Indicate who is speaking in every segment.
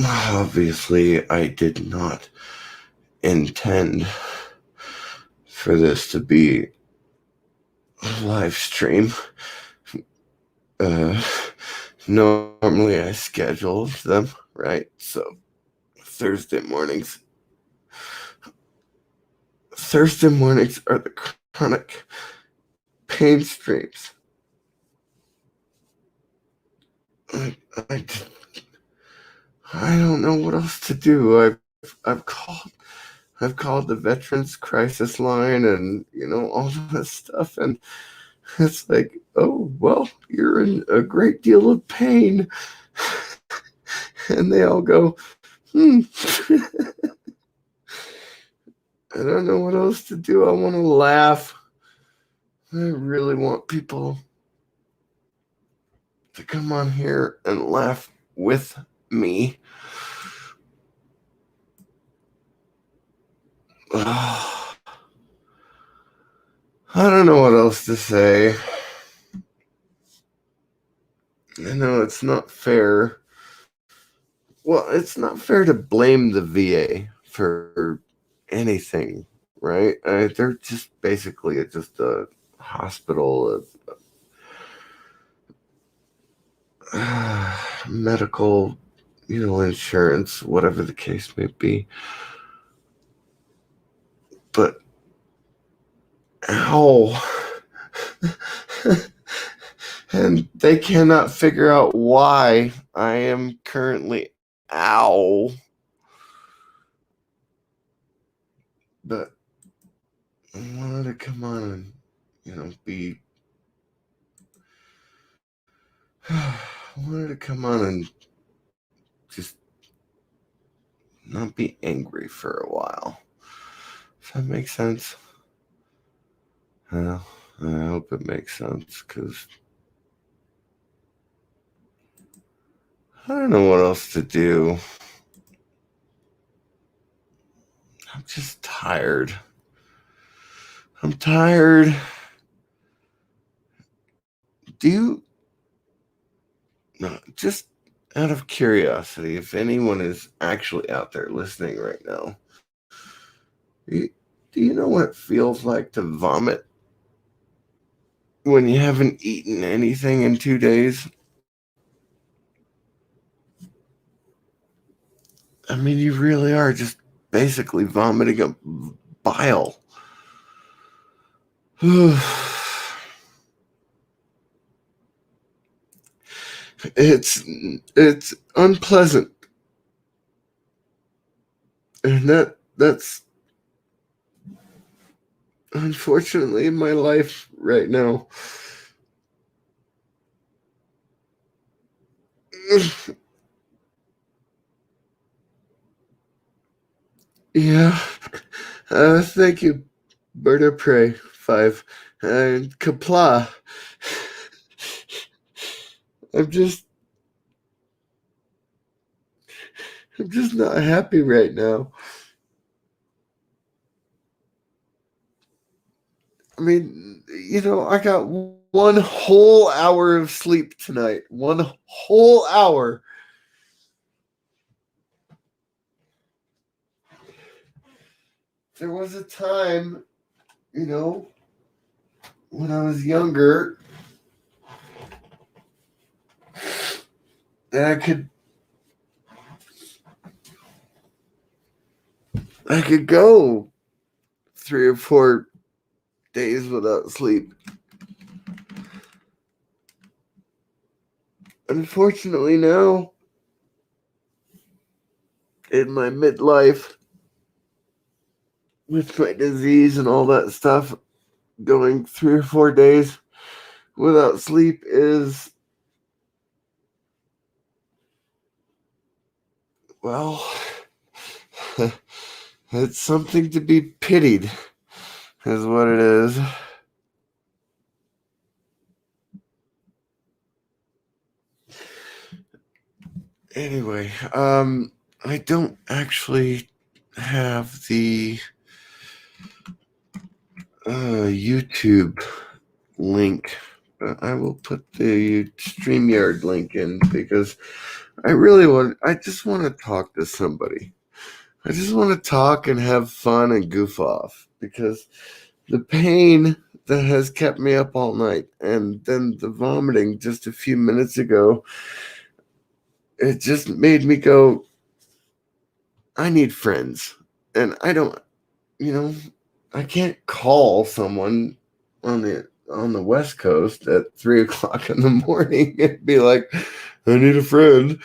Speaker 1: Obviously, I did not intend for this to be a live stream. Uh, Normally I schedule them, right? So Thursday mornings. Thursday mornings are the chronic pain streams. I, I, I don't know what else to do. I've called the Veterans Crisis Line and all this stuff, and it's like, oh well, you're in a great deal of pain, and they all go, I don't know what else to do. I want to laugh. I really want people to come on here and laugh with me. I don't know what else to say. I know it's not fair. Well, it's not fair to blame the VA for anything, right? They're just basically just a hospital, medical, insurance, whatever the case may be. But, ow. And they cannot figure out why I am currently ow. But I wanted to come on and, be. I wanted to come on and just not be angry for a while. Does that make sense? Well, I hope it makes sense, because I don't know what else to do. I'm just tired. I'm tired. Do you, no, just out of curiosity, if anyone is actually out there listening right now, do you know what it feels like to vomit when you haven't eaten anything in 2 days? I mean, you really are just basically vomiting a bile. It's unpleasant, and that's unfortunately in my life right now. Yeah. Thank you, Bird of Prey 5 and Kapla. I'm just not happy right now. I mean, I got 1 whole hour of sleep tonight. 1 whole hour. There was a time, when I was younger, that I could go 3 or 4 days without sleep. Unfortunately, now, in my midlife, with my disease and all that stuff, going 3 or 4 days without sleep is, well, it's something to be pitied, is what it is. Anyway, I don't actually have the YouTube link, but I will put the StreamYard link in, because I just want to talk to somebody. I just want to talk and have fun and goof off because the pain that has kept me up all night and then the vomiting just a few minutes ago, it just made me go, I need friends. And I don't, you know, I can't call someone on the West Coast at 3 o'clock in the morning and be like, I need a friend.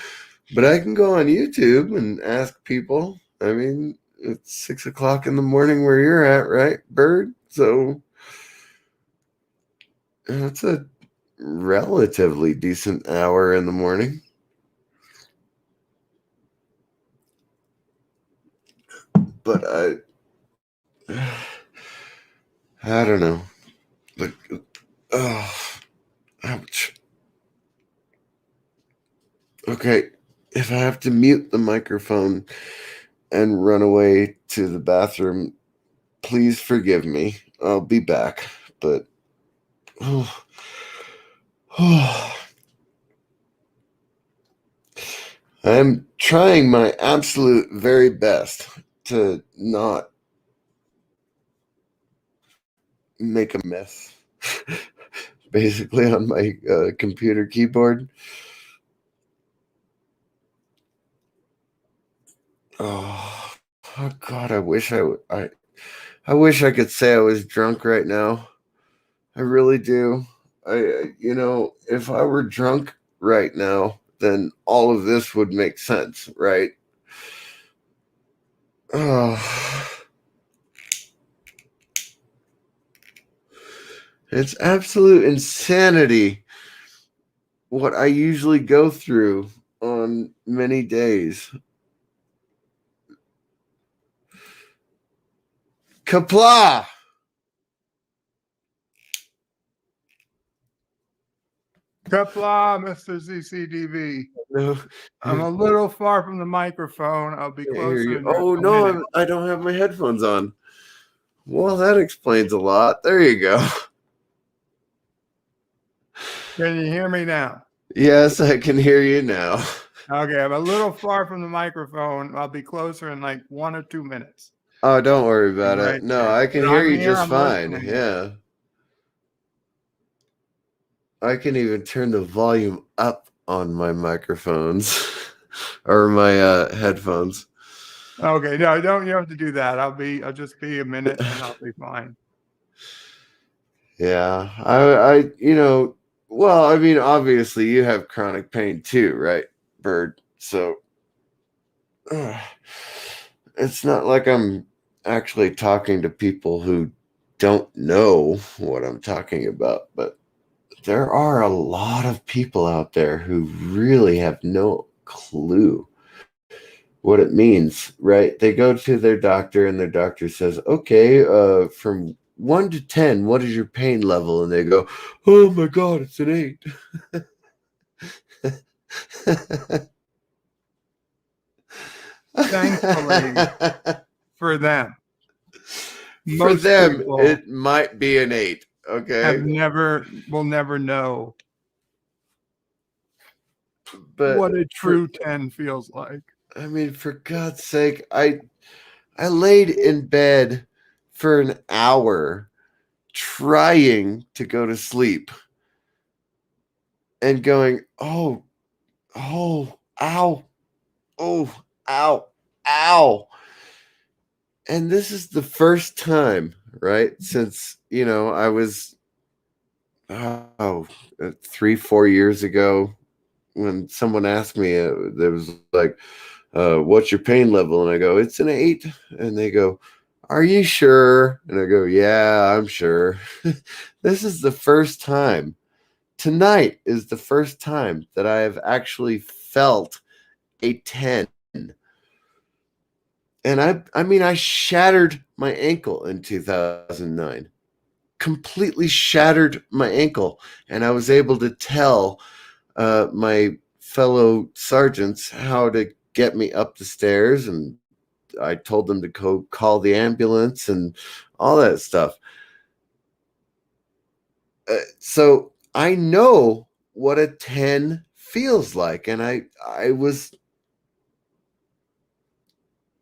Speaker 1: But I can go on YouTube and ask people. I mean, it's 6 o'clock in the morning where you're at, right, Bird? So that's a relatively decent hour in the morning. But I don't know. Like, oh, ouch. Okay, if I have to mute the microphone and run away to the bathroom, please forgive me. I'll be back. But oh, oh, I'm trying my absolute very best to not make a mess, basically, on my computer keyboard. Oh, oh God! I wish I could say I was drunk right now. I really do. If I were drunk right now, then all of this would make sense, right? Oh, it's absolute insanity what I usually go through on many days. Kapla!
Speaker 2: Kapla, Mr. CCDV.
Speaker 1: No,
Speaker 2: I'm a little far from the microphone. I'll be
Speaker 1: can't hear
Speaker 2: closer
Speaker 1: you.
Speaker 2: in
Speaker 1: Oh
Speaker 2: a
Speaker 1: no,
Speaker 2: minute.
Speaker 1: I don't have my headphones on. Well, that explains a lot. There you go.
Speaker 2: Can you hear me now?
Speaker 1: Yes, I can hear you now.
Speaker 2: Okay, I'm a little far from the microphone. I'll be closer in like 1 or 2 minutes.
Speaker 1: Oh, don't worry about
Speaker 2: Right
Speaker 1: it. No,
Speaker 2: there.
Speaker 1: I can
Speaker 2: But
Speaker 1: hear
Speaker 2: I'm
Speaker 1: you
Speaker 2: here.
Speaker 1: just
Speaker 2: I'm
Speaker 1: fine.
Speaker 2: listening.
Speaker 1: Yeah. I can even turn the volume up on my microphones or my headphones.
Speaker 2: Okay, no, you have to do that. I'll just be a minute and I'll be fine.
Speaker 1: Yeah. Well, I mean, obviously you have chronic pain too, right, Bird? So it's not like I'm actually talking to people who don't know what I'm talking about, but there are a lot of people out there who really have no clue what it means, right? They go to their doctor and their doctor says, okay, from 1 to 10, what is your pain level? And they go, oh my God, it's an 8.
Speaker 2: Thankfully for them,
Speaker 1: For
Speaker 2: most
Speaker 1: them,
Speaker 2: people
Speaker 1: it might be an 8. Okay.
Speaker 2: will never know
Speaker 1: But
Speaker 2: what a true 10 feels like.
Speaker 1: I mean, for God's sake, I laid in bed for an hour trying to go to sleep and going, oh, ow, oh, ow, ow. And this is the first time, right, since, I was, 3, 4 years ago when someone asked me, there was like, what's your pain level? And I go, it's an 8. And they go, are you sure? And I go, yeah, I'm sure. This is the first time. Tonight is the first time that I have actually felt a 10. And I shattered my ankle in 2009. Completely shattered my ankle. And I was able to tell my fellow sergeants how to get me up the stairs, and I told them to go call the ambulance and all that stuff. So I know what a 10 feels like. And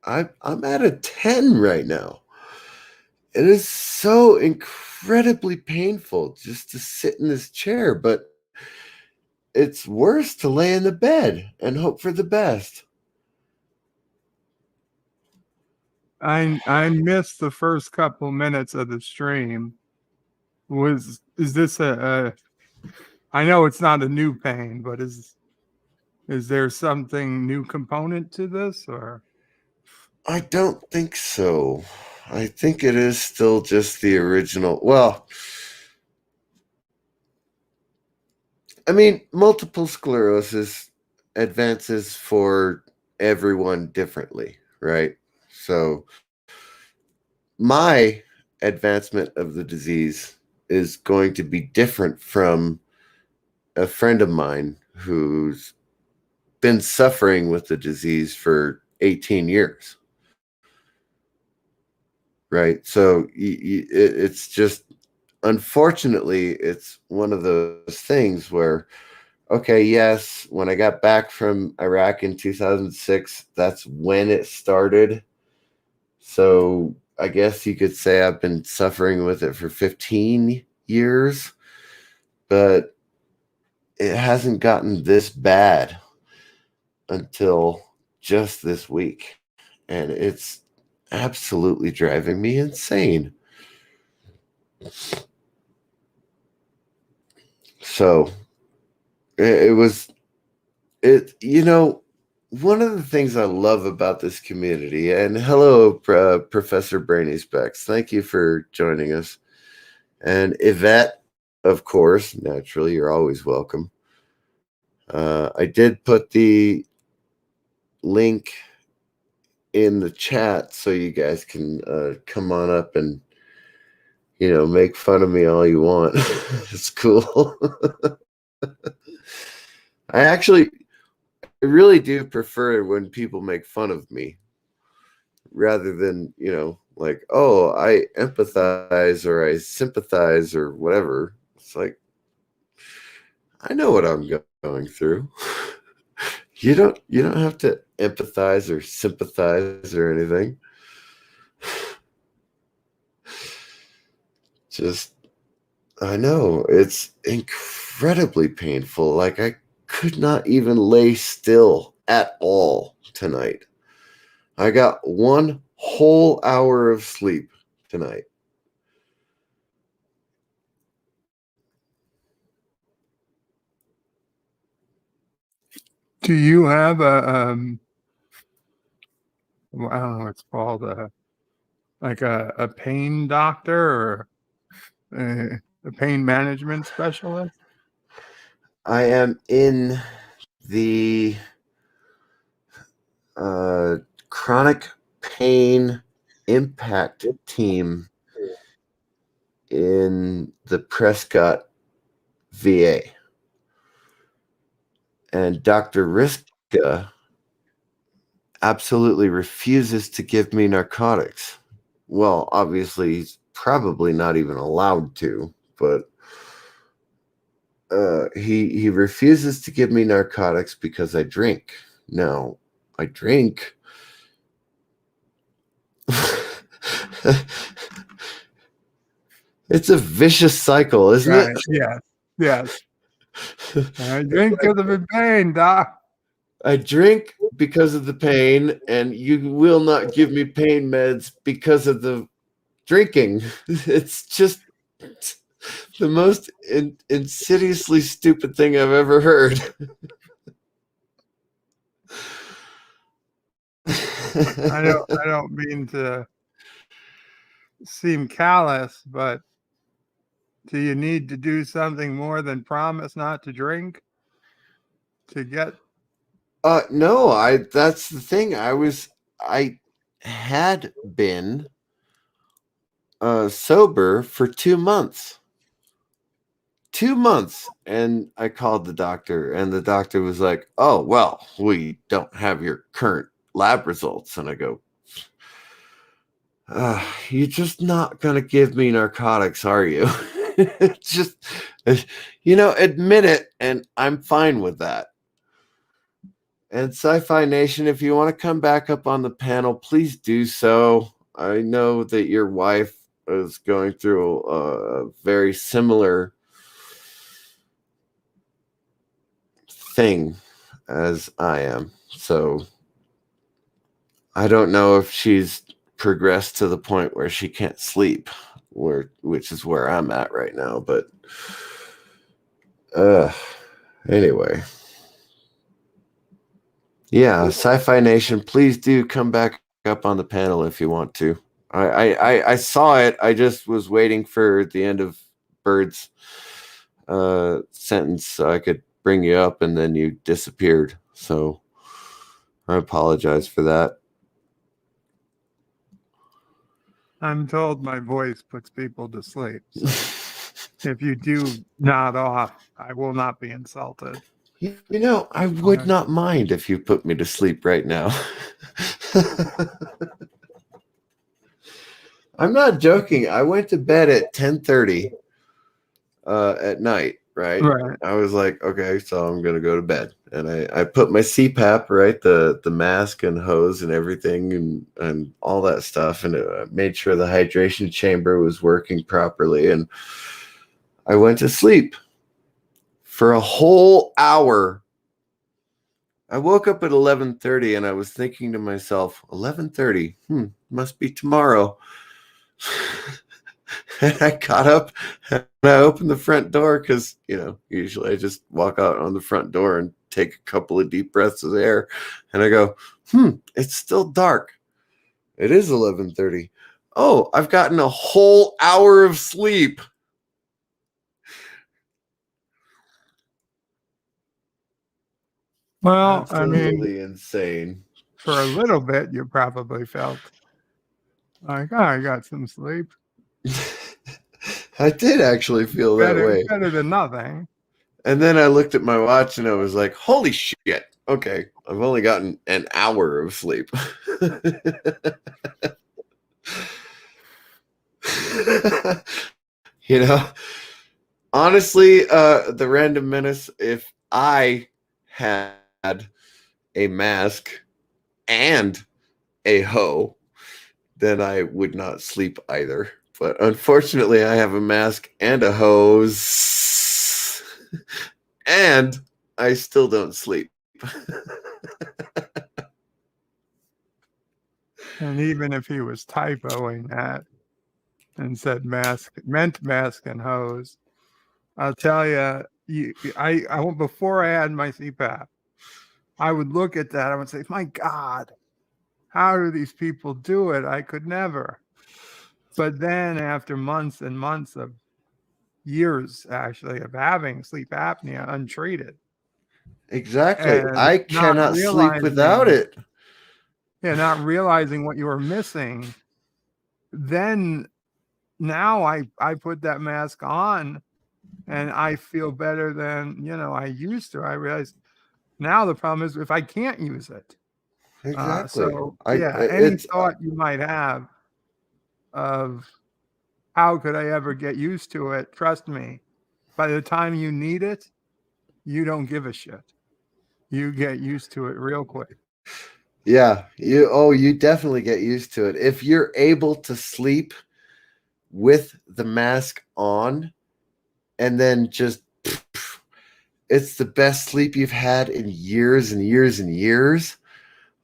Speaker 1: I'm at a 10 right now. It is so incredibly painful just to sit in this chair, but it's worse to lay in the bed and hope for the best.
Speaker 2: I missed the first couple minutes of the stream. Is this I know it's not a new pain, but is there something new component to this, or?
Speaker 1: I don't think so. I think it is still just the original. Well, I mean, multiple sclerosis advances for everyone differently, right? So my advancement of the disease is going to be different from a friend of mine who's been suffering with the disease for 18 years. Right. So it's just, unfortunately, it's one of those things where, okay, yes, when I got back from Iraq in 2006, that's when it started. So I guess you could say I've been suffering with it for 15 years, but it hasn't gotten this bad until just this week. And it's absolutely driving me insane. So it was, one of the things I love about this community, and hello, Professor Brainy Specs, thank you for joining us. And Yvette, of course, naturally, you're always welcome. I did put the link in the chat so you guys can come on up and, make fun of me all you want. It's cool. I really do prefer when people make fun of me rather than, like, oh, I empathize or I sympathize or whatever. It's like, I know what I'm going through. You don't have to empathize or sympathize or anything. Just, I know it's incredibly painful. Like, I could not even lay still at all tonight. I got 1 whole hour of sleep tonight.
Speaker 2: Do you have a I don't know what it's called, like a pain doctor or a pain management specialist?
Speaker 1: I am in the chronic pain impact team in the Prescott VA. And Dr. Riska absolutely refuses to give me narcotics. Well, obviously, he's probably not even allowed to, but he refuses to give me narcotics because I drink. Now, I drink. It's a vicious cycle, isn't it?
Speaker 2: Yes. Yes. I drink because of the pain, doc.
Speaker 1: I drink because of the pain, and you will not give me pain meds because of the drinking. It's just the most insidiously stupid thing I've ever heard.
Speaker 2: I don't mean to seem callous, but do you need to do something more than promise not to drink to get?
Speaker 1: No, that's the thing. I had been sober for 2 months. 2 months. And I called the doctor, and the doctor was like, oh, well, we don't have your current lab results. And I go, you're just not going to give me narcotics, are you? Just, admit it, and I'm fine with that. And Sci-Fi Nation, if you want to come back up on the panel, please do so. I know that your wife is going through a very similar thing as I am. So I don't know if she's progressed to the point where she can't sleep, which is where I'm at right now. But anyway. Yeah, Sci-Fi Nation, please do come back up on the panel if you want to. I saw it. I just was waiting for the end of Bird's sentence so I could bring you up, and then you disappeared. So I apologize for that.
Speaker 2: I'm told my voice puts people to sleep. So if you do nod off, I will not be insulted.
Speaker 1: You know, I would not mind if you put me to sleep right now. I'm not joking. I went to bed at 10:30 at night, right? I was like, okay, so I'm gonna go to bed, and I put my CPAP, right, the mask and hose and everything and all that stuff, and it made sure the hydration chamber was working properly, and I went to sleep for a whole hour. I woke up at 11:30 and I was thinking to myself, 11:30, must be tomorrow. And I got up and I opened the front door because, usually I just walk out on the front door and take a couple of deep breaths of air. And I go, it's still dark. It is 11:30. Oh, I've gotten a whole hour of sleep.
Speaker 2: Well,
Speaker 1: absolutely insane.
Speaker 2: For a little bit, you probably felt like, oh, I got some sleep.
Speaker 1: I did actually feel that way.
Speaker 2: Better than nothing.
Speaker 1: And then I looked at my watch and I was like, holy shit. Okay, I've only gotten an hour of sleep. Honestly, the Random Menace, if I had a mask and a hoe, then I would not sleep either. But unfortunately, I have a mask and a hose, and I still don't sleep.
Speaker 2: And even if he was typoing that and said meant mask and hose, I'll tell you, before I had my CPAP, I would look at that. I would say, my God, how do these people do it? I could never. But then after months and months of years, actually, of having sleep apnea untreated.
Speaker 1: Exactly. I cannot sleep without it.
Speaker 2: Yeah, not realizing what you were missing. Then now I put that mask on and I feel better than, I used to. I realize now the problem is if I can't use it.
Speaker 1: Exactly.
Speaker 2: Any thought you might have of how could I ever get used to it? Trust me, by the time you need it, you don't give a shit. You get used to it real quick.
Speaker 1: Yeah, you definitely get used to it. If you're able to sleep with the mask on and then just it's the best sleep you've had in years and years and years.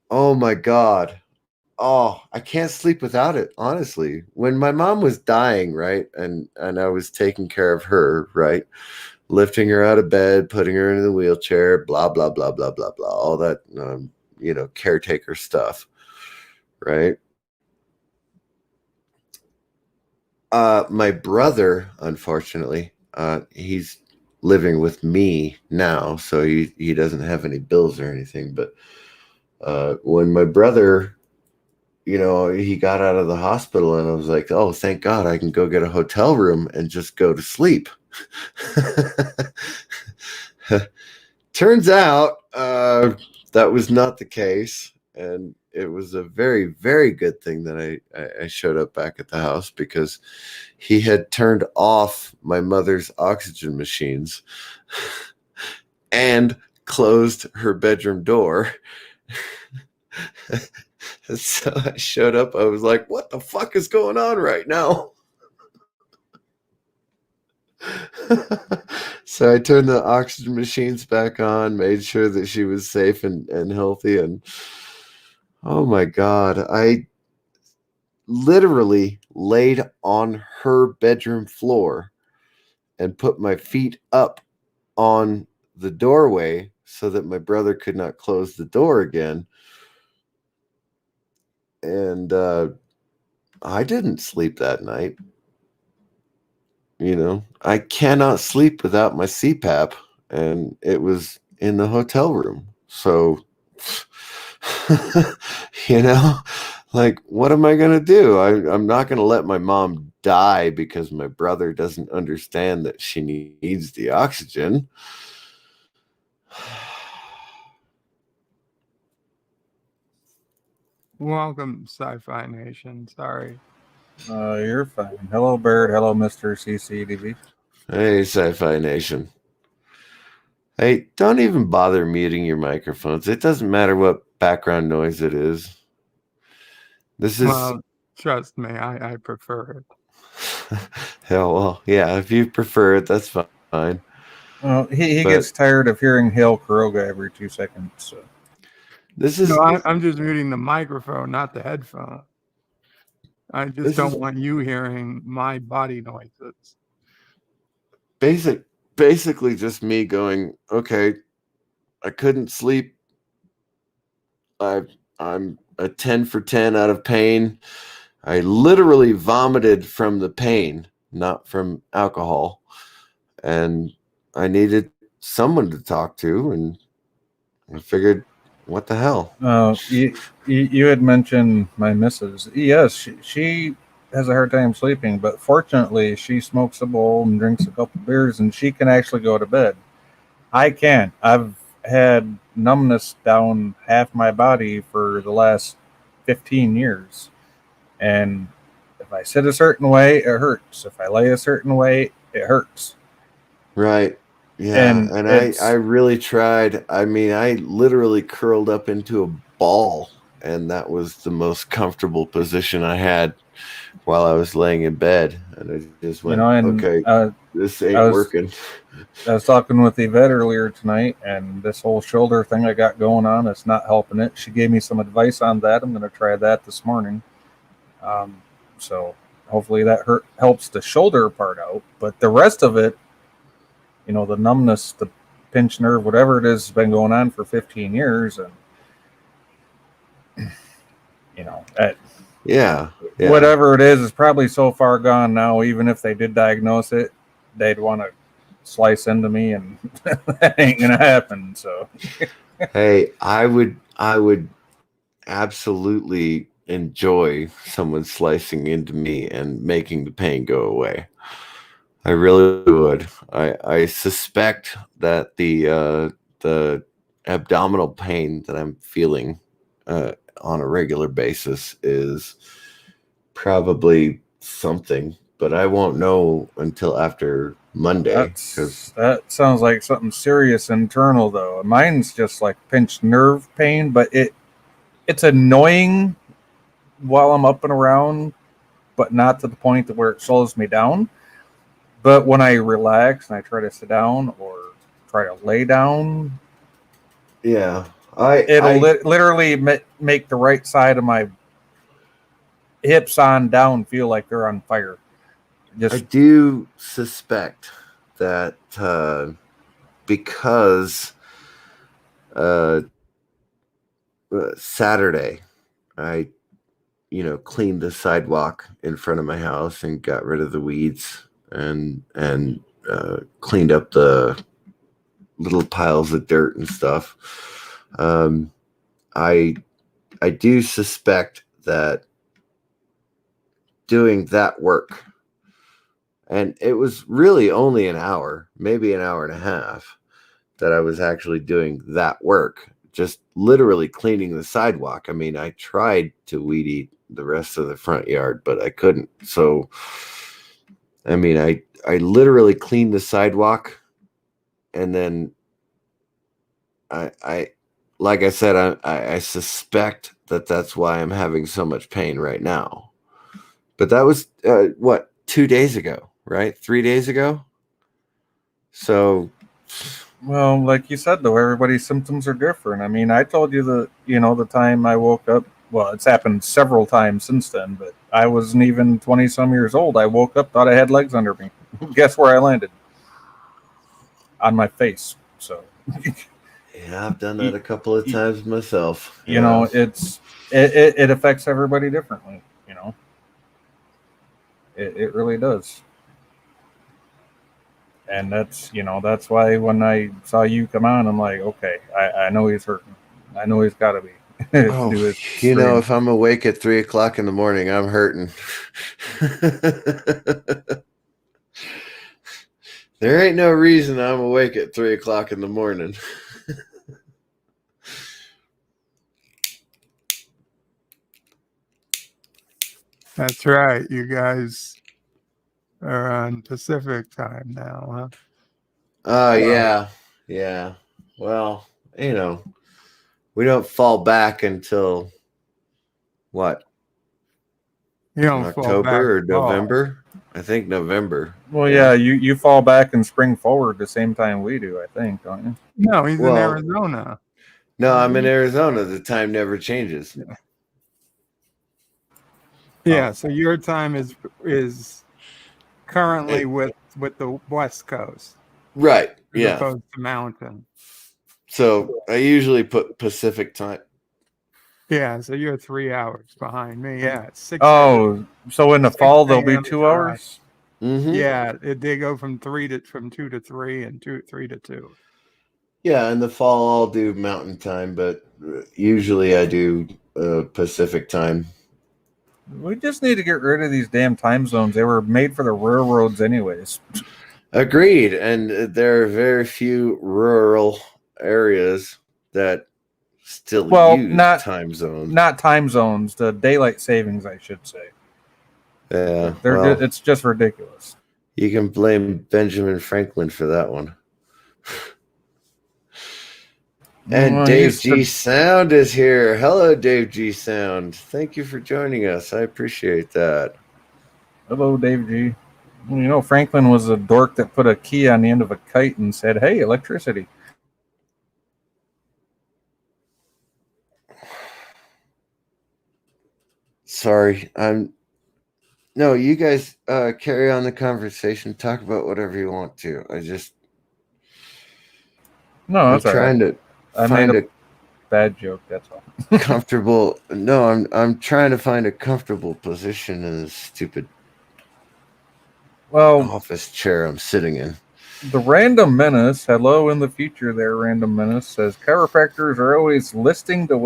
Speaker 1: Oh my God. Oh, I can't sleep without it, honestly. When my mom was dying, right, and I was taking care of her, right, lifting her out of bed, putting her in the wheelchair, blah, blah, blah, blah, blah, blah, all that, caretaker stuff, right? My brother, unfortunately, he's living with me now, so he doesn't have any bills or anything. But when my brother, he got out of the hospital, and I was like, oh, thank God, I can go get a hotel room and just go to sleep. Turns out that was not the case, and it was a very, very good thing that I showed up back at the house, because he had turned off my mother's oxygen machines and closed her bedroom door. So I showed up. I was like, what the fuck is going on right now? So I turned the oxygen machines back on, made sure that she was safe and healthy. And oh my God, I literally laid on her bedroom floor and put my feet up on the doorway so that my brother could not close the door again. And I didn't sleep that night. I cannot sleep without my CPAP, and it was in the hotel room. So, you know, like, what am I going to do? I'm not going to let my mom die because my brother doesn't understand that she needs the oxygen.
Speaker 2: Welcome, Sci-Fi Nation. Sorry.
Speaker 3: You're fine. Hello, Bird. Hello, Mr. CCDV.
Speaker 1: Hey, Sci-Fi Nation. Hey, don't even bother muting your microphones. It doesn't matter what background noise it is. This is...
Speaker 2: Well, trust me, I prefer it.
Speaker 1: Hell, well, yeah, if you prefer it, that's fine.
Speaker 3: Well, he gets tired of hearing Hail Kuroga every 2 seconds. So.
Speaker 2: No, I'm just muting the microphone, not the headphone. I just don't want you hearing my body noises.
Speaker 1: Basically just me going, okay, I couldn't sleep. I'm a 10 for 10 out of pain. I literally vomited from the pain, not from alcohol. And I needed someone to talk to, and I figured, what the hell?
Speaker 3: You had mentioned my missus. Yes, she has a hard time sleeping, but fortunately she smokes a bowl and drinks a couple beers, and she can actually go to bed. I can't. I've had numbness down half my body for the last 15 years. And if I sit a certain way, it hurts. If I lay a certain way, it hurts.
Speaker 1: Right. Yeah. And I really tried. I mean, I literally curled up into a ball, and that was the most comfortable position I had while I was laying in bed. And I just went, okay, this ain't working.
Speaker 3: I was talking with Yvette earlier tonight, and this whole shoulder thing I got going on, it's not helping it. She gave me some advice on that. I'm going to try that this morning. So hopefully that helps the shoulder part out. But the rest of it, the numbness, the pinched nerve, whatever it is, has been going on for 15 years. And, whatever it is probably so far gone now. Even if they did diagnose it, they'd want to slice into me, and that ain't going to happen. So,
Speaker 1: hey, I would absolutely enjoy someone slicing into me and making the pain go away. I really would. I suspect that the abdominal pain that I'm feeling on a regular basis is probably something, but I won't know until after Monday.
Speaker 3: That sounds like something serious internal, though. Mine's just like pinched nerve pain, but it's annoying while I'm up and around, but not to the point to where it slows me down. But when I relax and I try to sit down or try to lay down, it'll literally make the right side of my hips on down feel like they're on fire.
Speaker 1: I do suspect that because Saturday I cleaned the sidewalk in front of my house and got rid of the weeds and cleaned up the little piles of dirt and stuff. I do suspect that doing that work, and it was really only an hour, maybe an hour and a half, that I was actually doing that work, just literally cleaning the sidewalk. I mean, I tried to weed eat the rest of the front yard, but I couldn't. So, I mean, I literally cleaned the sidewalk, and then I like I said, I suspect that that's why I'm having so much pain right now. But that was what, 2 days ago, right? 3 days ago. So,
Speaker 3: Well, like you said, though, everybody's symptoms are different. I mean, I told you the time I woke up. Well, it's happened several times since then, but I wasn't even 20 some years old. I woke up, thought I had legs under me. Guess where I landed? On my face. So,
Speaker 1: yeah, I've done that a couple of times myself.
Speaker 3: you know, it affects everybody differently. You know, it really does. And that's why when I saw you come on, I'm like, okay, I know he's hurting. I know he's got to be.
Speaker 1: Oh,
Speaker 3: Do his
Speaker 1: you know,
Speaker 3: stream.
Speaker 1: if I'm awake at 3 o'clock in the morning, I'm hurting. There ain't no reason I'm awake at 3 o'clock in the morning.
Speaker 2: That's right. You guys are on Pacific time now, huh?
Speaker 1: Oh, yeah. Well, you know, we don't fall back until what?
Speaker 2: You don't fall back
Speaker 1: October or
Speaker 2: at all.
Speaker 1: November? I think November.
Speaker 3: Well, yeah, you fall back and spring forward the same time we do, I think, don't you?
Speaker 2: No, he's in
Speaker 1: Well,
Speaker 2: Arizona.
Speaker 1: No, I'm in Arizona. The time never changes.
Speaker 2: Yeah, so your time is currently with the West Coast,
Speaker 1: Right.
Speaker 2: as
Speaker 1: Yeah.
Speaker 2: opposed to Mountain.
Speaker 1: So I usually put Pacific time.
Speaker 2: Yeah, so you're 3 hours behind me. Yeah, it's 6
Speaker 3: Oh, so in the
Speaker 2: 6
Speaker 3: fall there'll be
Speaker 2: a.m.
Speaker 3: 2
Speaker 2: for us.
Speaker 3: hours.
Speaker 1: Mm-hmm.
Speaker 2: Yeah, they go from 2 to 3 and 3 to 2.
Speaker 1: Yeah, in the fall I'll do Mountain time, but usually I do Pacific time.
Speaker 3: We just need to get rid of these damn time zones. They were made for the railroads, anyways.
Speaker 1: Agreed. And there are very few rural areas that still use time zones.
Speaker 3: Not time zones. The daylight savings, I should say.
Speaker 1: Yeah,
Speaker 3: It's just ridiculous.
Speaker 1: You can blame Benjamin Franklin for that one. And Dave G Sound is here. Hello, Dave G Sound. Thank you for joining us. I appreciate that.
Speaker 3: Hello, Dave G. You know, Franklin was a dork that put a key on the end of a kite and said, "Hey, electricity."
Speaker 1: Sorry, No, you guys carry on the conversation. Talk about whatever you want to.
Speaker 3: No, that's
Speaker 1: I'm trying
Speaker 3: right.
Speaker 1: to find a
Speaker 3: bad joke. That's all.
Speaker 1: comfortable. No, I'm trying to find a comfortable position in this stupid office chair I'm sitting in.
Speaker 3: The Random Menace, hello in the future there, Random Menace, says chiropractors are always listing the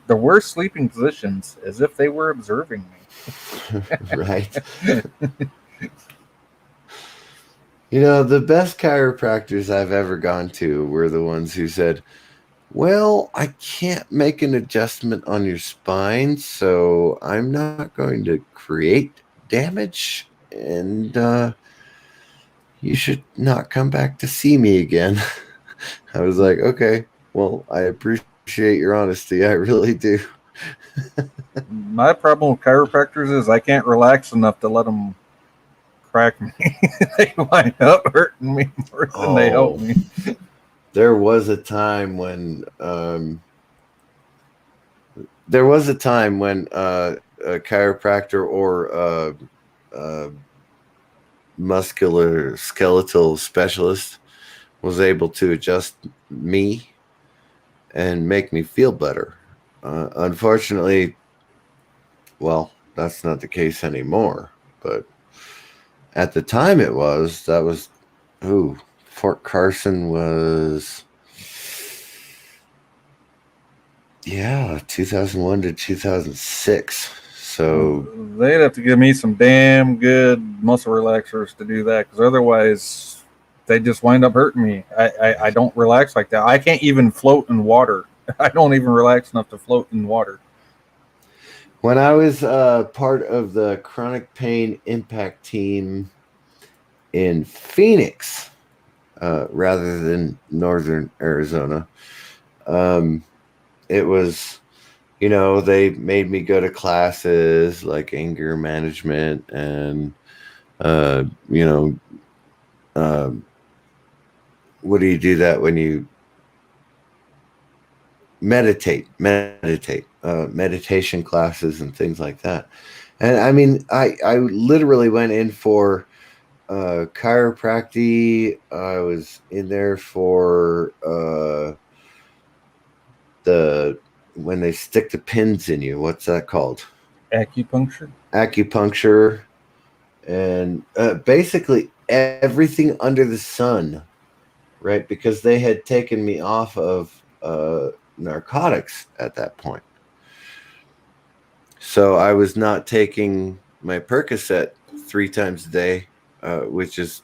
Speaker 3: worst sleeping positions as if they were observing me.
Speaker 1: Right. You know, the best chiropractors I've ever gone to were the ones who said, well, I can't make an adjustment on your spine, so I'm not going to create damage, and you should not come back to see me again. I was like, okay, well, I appreciate your honesty. I really do.
Speaker 3: My problem with chiropractors is I can't relax enough to let them crack me. They wind up hurting me more than they help me.
Speaker 1: There was a time when a chiropractor or a muscular skeletal specialist was able to adjust me and make me feel better. Unfortunately, well, that's not the case anymore, but at the time that was Fort Carson was 2001 to 2006. So
Speaker 3: they'd have to give me some damn good muscle relaxers to do that, because otherwise they just wind up hurting me. I don't relax like that. I can't even float in water. I don't even relax enough to float in water.
Speaker 1: When I was part of the chronic pain impact team in Phoenix, rather than Northern Arizona, It was, they made me go to classes like anger management and, uh, you know, um, what do you do that when you meditation classes and things like that. And I mean, I literally went in for chiropractic. I was in there for the when they stick the pins in you. What's that called?
Speaker 3: Acupuncture.
Speaker 1: Acupuncture, and basically everything under the sun, right? Because they had taken me off of narcotics at that point. So I was not taking my Percocet 3 times a day, which is,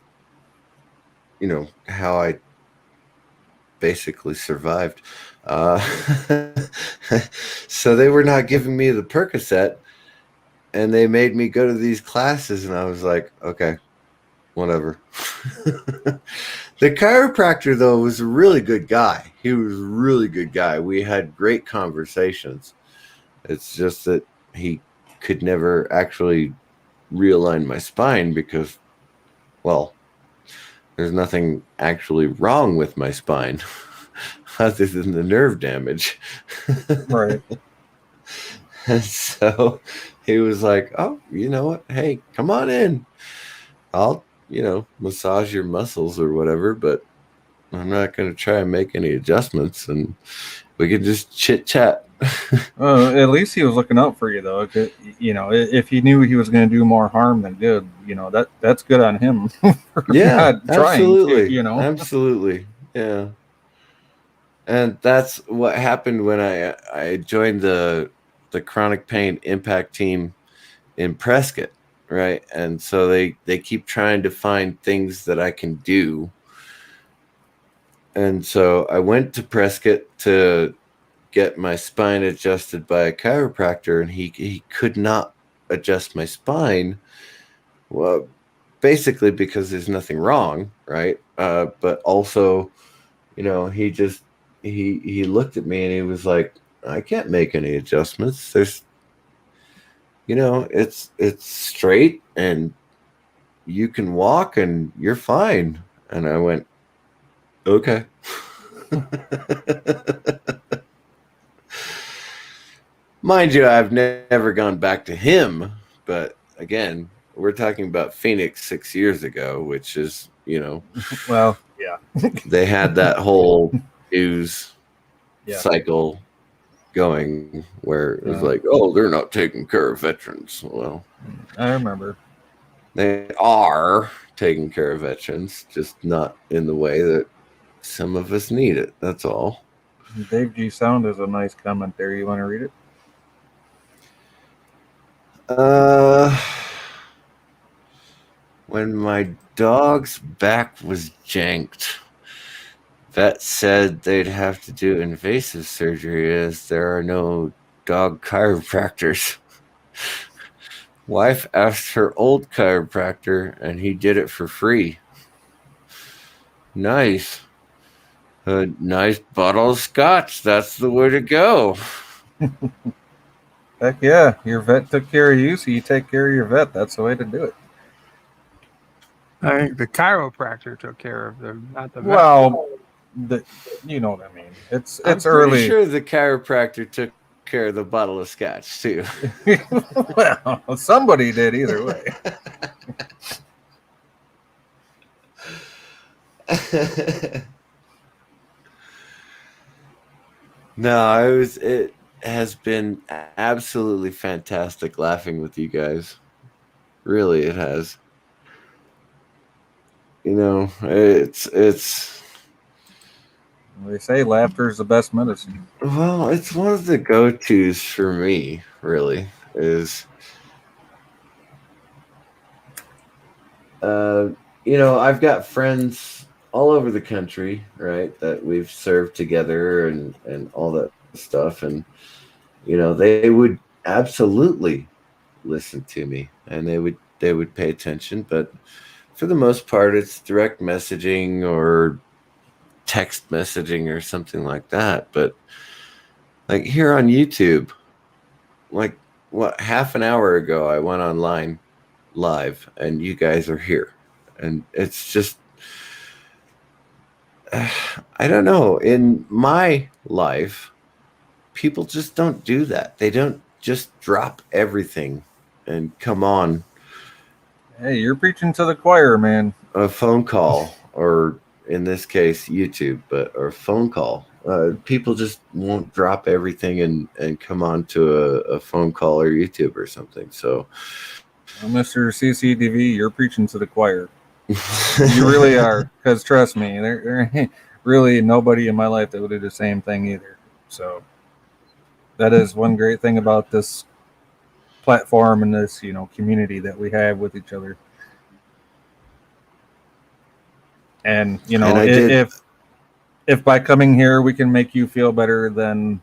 Speaker 1: how I basically survived. Uh, so they were not giving me the Percocet, and they made me go to these classes, and I was like, okay, whatever. The chiropractor, though, was a really good guy. He was a really good guy. We had great conversations. It's just that he could never actually realign my spine because, well, there's nothing actually wrong with my spine other than the nerve damage.
Speaker 3: Right.
Speaker 1: And so he was like, oh, you know what? Hey, come on in. I'll, massage your muscles or whatever, but I'm not going to try and make any adjustments, and we can just chit chat.
Speaker 3: At least he was looking out for you, though. If he knew he was going to do more harm than good, that's good on him. For
Speaker 1: Yeah,
Speaker 3: not trying
Speaker 1: absolutely.
Speaker 3: to,
Speaker 1: Absolutely. Yeah. And that's what happened when I joined the chronic pain impact team in Prescott, right? And so they keep trying to find things that I can do. And so I went to Prescott to get my spine adjusted by a chiropractor, and he could not adjust my spine. Well, basically because there's nothing wrong, right? But also, he looked at me and he was like, I can't make any adjustments. There's, it's straight and you can walk and you're fine. And I went, okay. Mind you, I've never gone back to him, but again, we're talking about Phoenix 6 years ago, which is,
Speaker 3: well, yeah,
Speaker 1: they had that whole news
Speaker 3: yeah.
Speaker 1: cycle going where it was like, oh, they're not taking care of veterans. Well,
Speaker 3: I remember.
Speaker 1: They are taking care of veterans, just not in the way that some of us need it. That's all.
Speaker 3: Dave G. Sound is a nice comment there. You want to read it?
Speaker 1: When my dog's back was janked, vet said they'd have to do invasive surgery as there are no dog chiropractors. Wife asked her old chiropractor, and he did it for free. Nice. A nice bottle of scotch. That's the way to go.
Speaker 3: Heck yeah. Your vet took care of you, so you take care of your vet. That's the way to do it.
Speaker 2: I think the chiropractor took care of them, not the vet.
Speaker 3: Well, you know what I mean. It's early.
Speaker 1: I'm sure the chiropractor took care of the bottle of scotch too.
Speaker 3: Well, somebody did either way.
Speaker 1: No, it has been absolutely fantastic laughing with you guys. Really, it has. It's
Speaker 3: They say laughter is the best medicine.
Speaker 1: well, it's one of the go-tos for me, really, is I've got friends all over the country, right, that we've served together and all that stuff, and they would absolutely listen to me, and they would pay attention, but for the most part it's direct messaging or text messaging or something like that. But like here on YouTube, like what, half an hour ago I went online live and you guys are here, and it's just I don't know, in my life people just don't do that. They don't just drop everything and come on
Speaker 3: Hey, you're preaching to the choir, man.
Speaker 1: a phone call, or in this case YouTube, but or phone call. People just won't drop everything and come on to a phone call or YouTube or something. So
Speaker 3: Well, Mr. CCDV, you're preaching to the choir. You really are, because trust me, there ain't really nobody in my life that would do the same thing either. So that is one great thing about this platform and this, community that we have with each other. And
Speaker 1: and I did.
Speaker 3: if by coming here we can make you feel better, then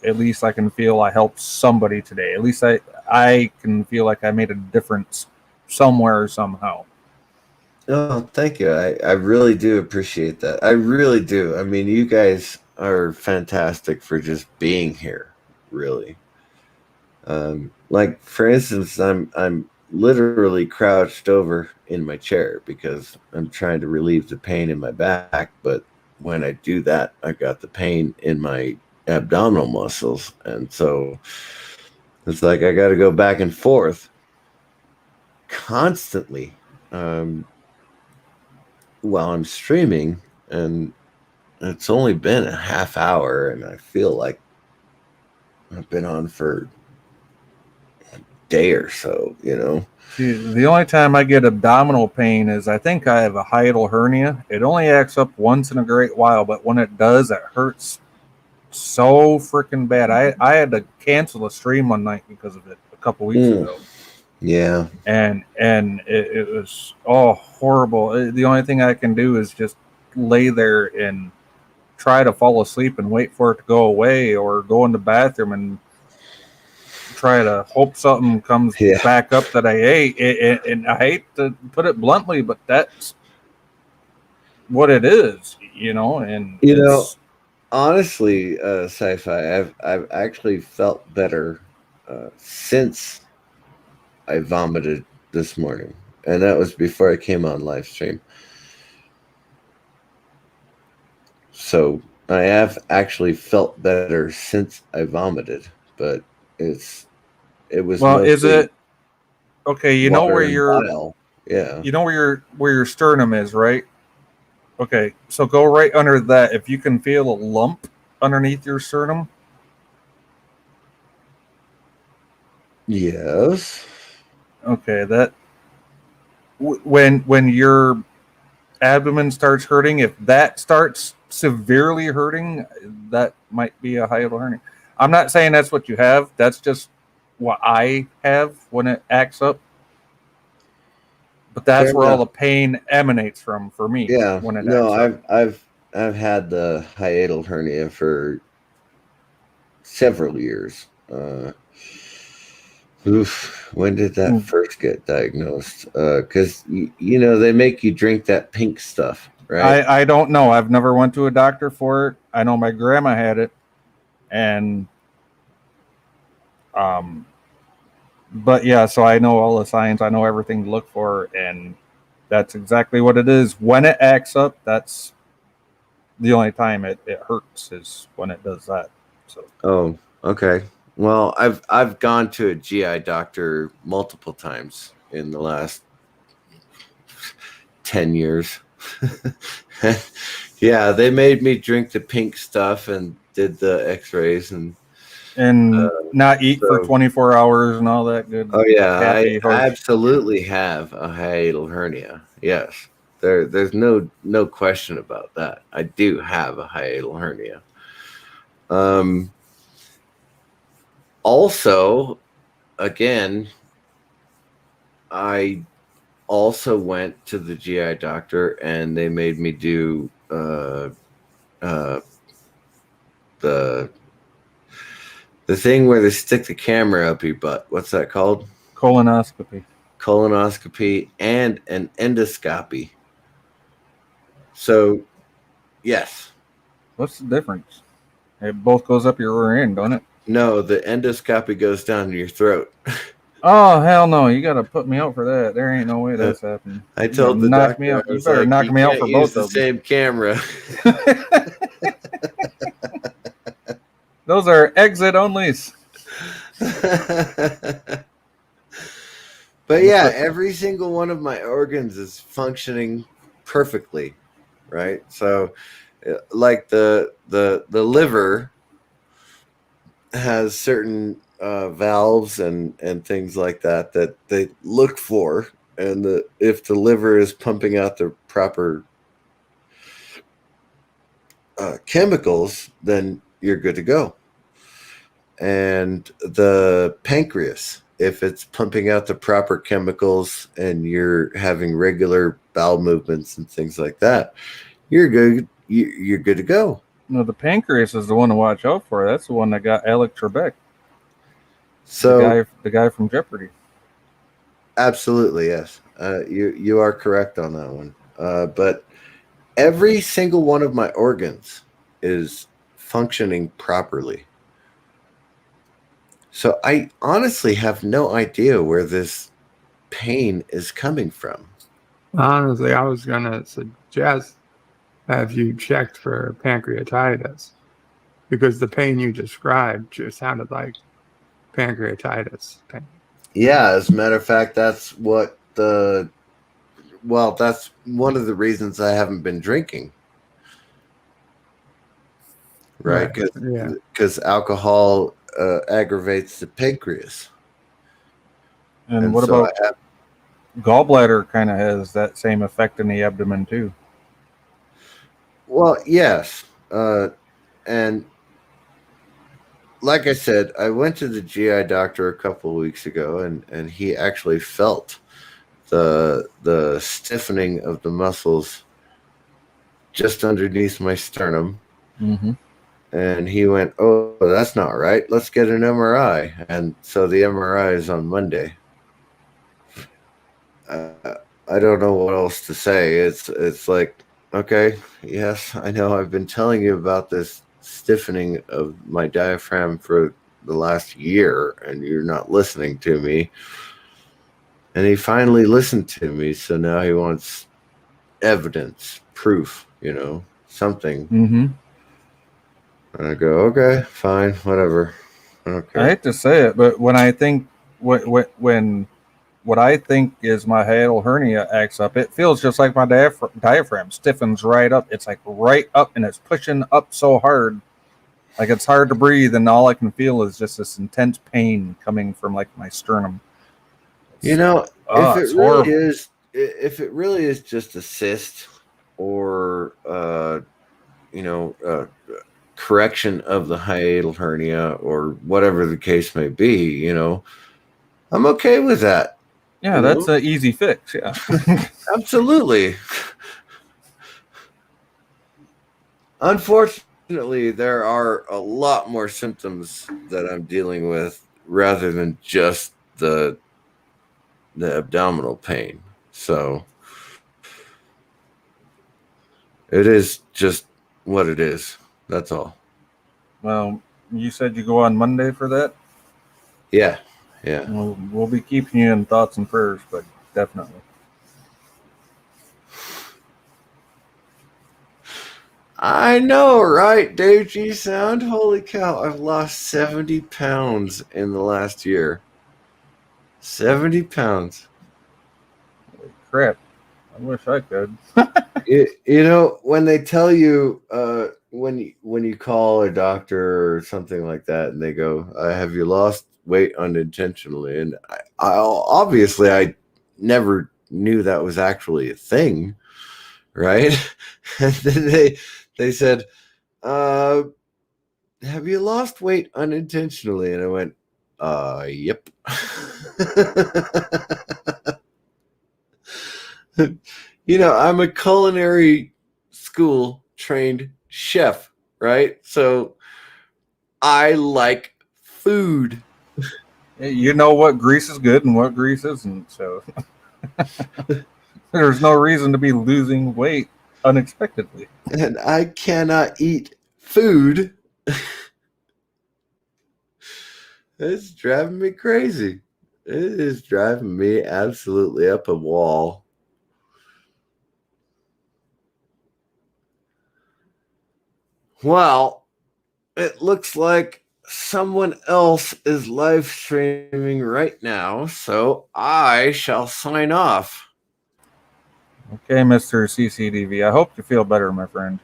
Speaker 3: at least I can feel I helped somebody today. At least I can feel like I made a difference somewhere somehow.
Speaker 1: Oh, thank you. I really do appreciate that. I really do. I mean, you guys are fantastic for just being here, really. Like for instance, I'm literally crouched over in my chair because I'm trying to relieve the pain in my back, but when I do that, I got the pain in my abdominal muscles, and so it's like I got to go back and forth constantly while I'm streaming, and it's only been a half hour, and I feel like I've been on for a day or so,
Speaker 3: See, the only time I get abdominal pain is I think I have a hiatal hernia. It only acts up once in a great while, but when it does, it hurts so freaking bad. I had to cancel a stream one night because of it a couple weeks ago.
Speaker 1: Yeah.
Speaker 3: And it was horrible. The only thing I can do is just lay there and try to fall asleep and wait for it to go away, or go in the bathroom and try to hope something comes back up that I ate. And I hate to put it bluntly, but that's what it is, and
Speaker 1: honestly, sci-fi, I've actually felt better since I vomited this morning, and that was before I came on live stream. So I have actually felt better since I vomited, but it was
Speaker 3: is it okay? You know where your where your sternum is, right? Okay, so go right under that. If you can feel a lump underneath your sternum.
Speaker 1: Yes.
Speaker 3: Okay, that when your abdomen starts hurting, if that starts severely hurting, that might be a hiatal hernia. I'm not saying that's what you have. That's just what I have when it acts up. But that's where all the pain emanates from for me.
Speaker 1: Yeah.
Speaker 3: When it
Speaker 1: acts up. I've had the hiatal hernia for several years. When did that first get diagnosed? Because they make you drink that pink stuff, right?
Speaker 3: I don't know. I've never went to a doctor for it. I know my grandma had it, and but yeah, so I know all the signs. I know everything to look for, and that's exactly what it is. When it acts up, that's the only time it hurts, is when it does that. So.
Speaker 1: Oh, okay. Well, I've gone to a GI doctor multiple times in the last 10 years. Yeah, they made me drink the pink stuff and did the x-rays and
Speaker 3: not eat for 24 hours and all that good.
Speaker 1: Oh yeah, I absolutely have a hiatal hernia. Yes. There's no question about that. I do have a hiatal hernia. Also, again, I also went to the GI doctor and they made me do the thing where they stick the camera up your butt. What's that called?
Speaker 3: Colonoscopy.
Speaker 1: Colonoscopy and an endoscopy. So, yes.
Speaker 3: What's the difference? It both goes up your rear end, don't it?
Speaker 1: No, the endoscopy goes down your throat.
Speaker 3: Oh hell no! You gotta put me out for that. There ain't no way that's happening.
Speaker 1: I told the
Speaker 3: knock me
Speaker 1: doctor,
Speaker 3: out.
Speaker 1: I
Speaker 3: You
Speaker 1: was
Speaker 3: better
Speaker 1: like,
Speaker 3: knock
Speaker 1: you
Speaker 3: me out
Speaker 1: can't
Speaker 3: for
Speaker 1: use
Speaker 3: both
Speaker 1: the
Speaker 3: of them.
Speaker 1: same camera.
Speaker 3: Those are exit onlys.
Speaker 1: But yeah, every single one of my organs is functioning perfectly, right? So, like the liver has certain valves and things like that they look for, and if the liver is pumping out the proper chemicals, then you're good to go. And the pancreas, if it's pumping out the proper chemicals and you're having regular bowel movements and things like that, you're good. You're good to go.
Speaker 3: No, the pancreas is the one to watch out for. That's the one that got Alec Trebek,
Speaker 1: So
Speaker 3: the guy from Jeopardy.
Speaker 1: absolutely, yes. You are correct on that one. But every single one of my organs is functioning properly. So I honestly have no idea where this pain is coming from.
Speaker 2: Honestly, I was gonna suggest have you checked for pancreatitis because the pain you described just sounded like pancreatitis pain.
Speaker 1: Yeah, as a matter of fact, that's that's one of the reasons I haven't been drinking. Right? Because alcohol aggravates the pancreas.
Speaker 3: And what
Speaker 1: so
Speaker 3: about gallbladder? Kind of has that same effect in the abdomen too.
Speaker 1: Well, yes. And like I said, I went to the GI doctor a couple of weeks ago, and he actually felt the stiffening of the muscles just underneath my sternum.
Speaker 3: Mm-hmm.
Speaker 1: And he went, "Oh, that's not right. Let's get an MRI." And so the MRI is on Monday. I don't know what else to say. It's like, okay, yes, I know I've been telling you about this stiffening of my diaphragm for the last year, and you're not listening to me. And he finally listened to me, so now he wants evidence, proof, something.
Speaker 3: Mm-hmm.
Speaker 1: And I go, okay, fine, whatever. Okay.
Speaker 3: I hate to say it, but when I think when what I think is my hiatal hernia acts up, it feels just like my diaphragm stiffens right up. It's like right up, and it's pushing up so hard, like it's hard to breathe, and all I can feel is just this intense pain coming from like my sternum.
Speaker 1: If it really is just a cyst or correction of the hiatal hernia or whatever the case may be, I'm okay with that.
Speaker 3: Yeah, that's an easy fix. Yeah.
Speaker 1: Absolutely. Unfortunately, there are a lot more symptoms that I'm dealing with rather than just the abdominal pain. So it is just what it is. That's all.
Speaker 3: Well, you said you go on Monday for that?
Speaker 1: Yeah.
Speaker 3: We'll be keeping you in thoughts and prayers, but definitely.
Speaker 1: I know, right, Dave G Sound? Holy cow, I've lost 70 pounds in the last year. 70 pounds.
Speaker 3: Holy crap. I wish I could.
Speaker 1: When they tell you, when you call a doctor or something like that, and they go, "Have you lost weight unintentionally?" And I obviously I never knew that was actually a thing, right? And then they said, "Have you lost weight unintentionally?" And I went, "Yep." I'm a culinary school trained chef, right? So I like food.
Speaker 3: You know what grease is good and what grease isn't, so there's no reason to be losing weight unexpectedly.
Speaker 1: and I cannot eat food. It's driving me crazy. It is driving me absolutely up a wall. Well, it looks like someone else is live streaming right now, so I shall sign off.
Speaker 3: Okay, Mr. CCDV. I hope you feel better, my friend.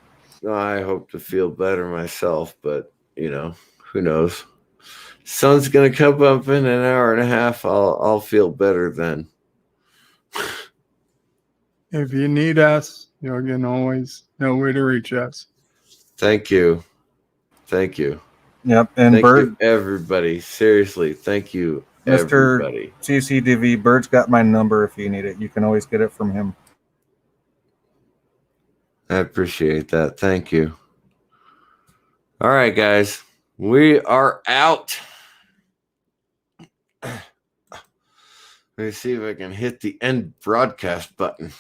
Speaker 1: I hope to feel better myself, but who knows? Sun's gonna come up in an hour and a half. I'll feel better then.
Speaker 2: If you need us, you can always know where to reach us.
Speaker 1: Thank you. Thank you.
Speaker 3: Yep. And
Speaker 1: Thank
Speaker 3: Bird,
Speaker 1: you, everybody. Seriously, thank you,
Speaker 3: Mr.
Speaker 1: everybody.
Speaker 3: CCDV, Bird's got my number if you need it. You can always get it from him.
Speaker 1: I appreciate that. Thank you. All right, guys. We are out. Let me see if I can hit the end broadcast button.